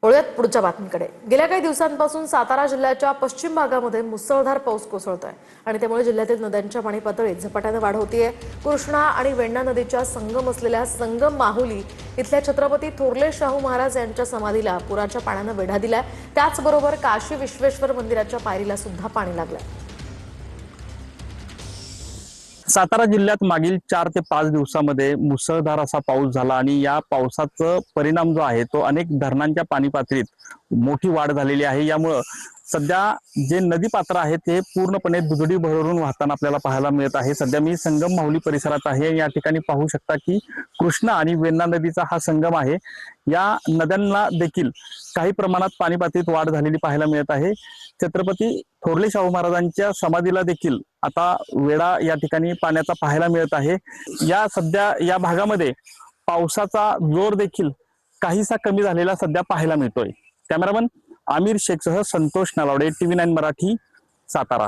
वळूयात पुढच्या बातमीकडे। गेल्या काही दिवसांपासून सातारा जिल्ह्याच्या पश्चिम भागामध्ये मुसळधार पाऊस कोसळतोय आणि त्यामुळे जिल्ह्यातील नद्यांच्या पाणी पातळीत झपाट्याने वाढ होतीये। कृष्णा आणि वेण्णा नदीच्या संगम असलेल्या संगम माहुली इथल्या छत्रपती थोरले शाहू महाराज यांच्या समाधीला पुराच्या पाण्याने वेढा दिलाय। त्याचबरोबर काशी विश्वेश्वर मंदिराच्या पायरीला सुद्धा पाणी लागलंय। सातारा जिल्ह्यात मागील 4 ते 5 दिवसांमध्ये मुसळधार असा पाऊस झाला आणि या पावसाचा परिणाम जो आहे तो अनेक धरणांच्या पाणी पातळीत मोठी वाढ झालेली आहे। यामुळे सध्या जे नदी पात्र आहे ते पूर्णपणे दुधडी भरून वाहताना आपल्याला पाहायला मिळत आहे। सध्या मी संगम माहुली परिसरात आहे। या ठिकाणी पाहू शकता की कृष्णा आणि वेण्णा नदीचा हा संगम आहे। या नद्यांना देखील काही प्रमाणात पाणी पातळीत वाढ झालेली पाहायला मिळत आहे। छत्रपती थोरले शाहू महाराजांच्या समाधीला देखील आता वेढा या ठिकाणी पाण्याचा पाहायला मिळत आहे। सध्या या भागामध्ये पावसाचा जोर देखील काहीसा कमी झालेला सध्या पाहायला मिळतोय। कॅमेरामन आमिर शेखसह संतोष नलावडे, TV9 मराठी, सातारा।